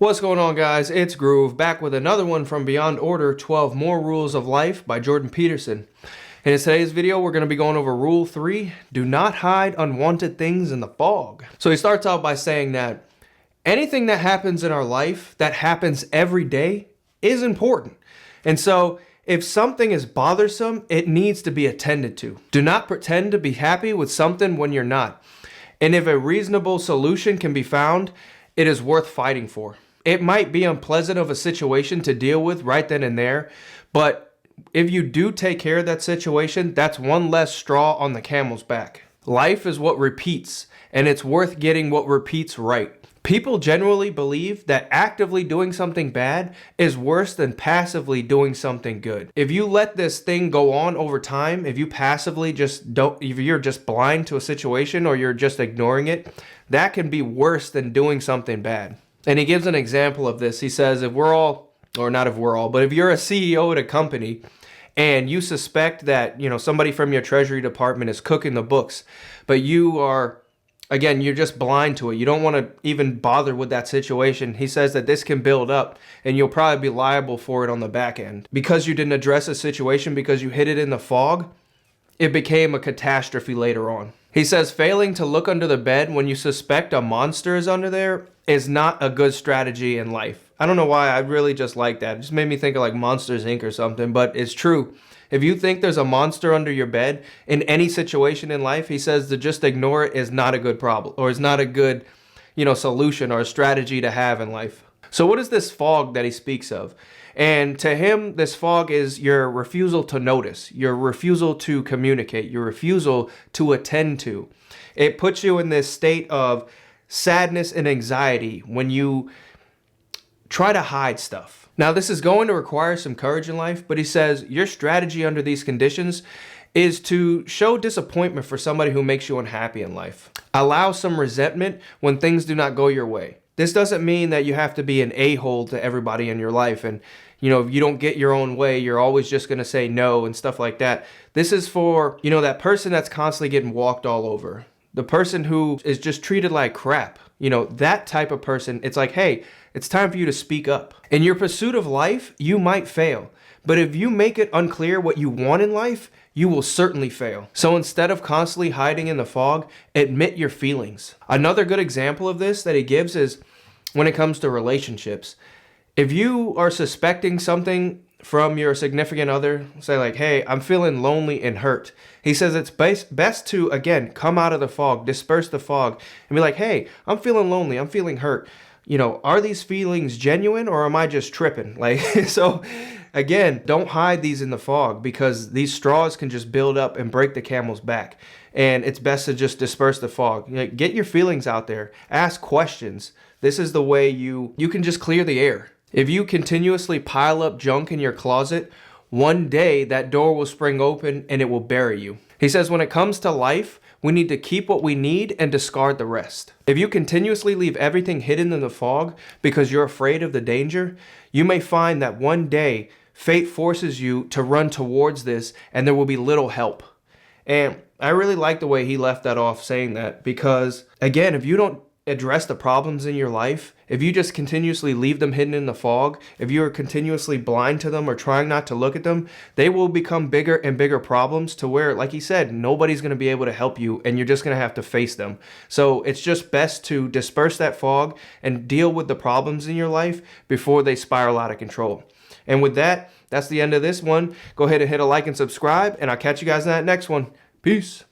What's going on, guys? It's Groove, back with another one from Beyond Order, 12 More Rules of Life by Jordan Peterson. And in today's video, we're going to be going over Rule 3, do not hide unwanted things in the fog. So he starts out by saying that anything that happens in our life, that happens every day, is important. And so if something is bothersome, it needs to be attended to. Do not pretend to be happy with something when you're not. And if a reasonable solution can be found, it is worth fighting for. It might be unpleasant of a situation to deal with right then and there, but if you do take care of that situation, that's one less straw on the camel's back. Life is what repeats, and it's worth getting what repeats right. People generally believe that actively doing something bad is worse than passively doing something good. If you let this thing go on over time, if you passively if you're just blind to a situation or you're just ignoring it, that can be worse than doing something bad. And he gives an example of this. He says, if you're a CEO at a company and you suspect that, somebody from your treasury department is cooking the books, but you're just blind to it. You don't want to even bother with that situation. He says that this can build up and you'll probably be liable for it on the back end. Because you didn't address a situation because you hid it in the fog, it became a catastrophe later on. He says failing to look under the bed when you suspect a monster is under there is not a good strategy in life. I don't know why, I really just like that. It just made me think of like Monsters Inc. or something, but it's true. If you think there's a monster under your bed in any situation in life, he says to just ignore it is not a good problem, or is not a good, solution or a strategy to have in life. So what is this fog that he speaks of? And to him, this fog is your refusal to notice, your refusal to communicate, your refusal to attend to. It puts you in this state of sadness and anxiety when you try to hide stuff. Now, this is going to require some courage in life, but he says your strategy under these conditions is to show disappointment for somebody who makes you unhappy in life. Allow some resentment when things do not go your way. This doesn't mean that you have to be an a-hole to everybody in your life and, if you don't get your own way, you're always just going to say no and stuff like that. This is for, that person that's constantly getting walked all over. The person who is just treated like crap. That type of person, it's like, hey, it's time for you to speak up. In your pursuit of life, you might fail. But if you make it unclear what you want in life, you will certainly fail. So instead of constantly hiding in the fog, admit your feelings. Another good example of this that he gives is when it comes to relationships. If you are suspecting something from your significant other, say like, hey, I'm feeling lonely and hurt. He says it's best to, again, come out of the fog, disperse the fog, and be like, hey, I'm feeling lonely, I'm feeling hurt. Are these feelings genuine or am I just tripping? So again, don't hide these in the fog because these straws can just build up and break the camel's back. And it's best to just disperse the fog. Get your feelings out there, ask questions. This is the way you can just clear the air. If you continuously pile up junk in your closet, one day that door will spring open and it will bury you. He says when it comes to life, we need to keep what we need and discard the rest. If you continuously leave everything hidden in the fog because you're afraid of the danger, you may find that one day fate forces you to run towards this and there will be little help. And I really like the way he left that off saying that because, again, if you don't address the problems in your life, if you just continuously leave them hidden in the fog, if you are continuously blind to them or trying not to look at them, they will become bigger and bigger problems to where, like he said, nobody's going to be able to help you and you're just going to have to face them. So it's just best to disperse that fog and deal with the problems in your life before they spiral out of control. And with that, that's the end of this one. Go ahead and hit a like and subscribe, and I'll catch you guys in that next one. Peace.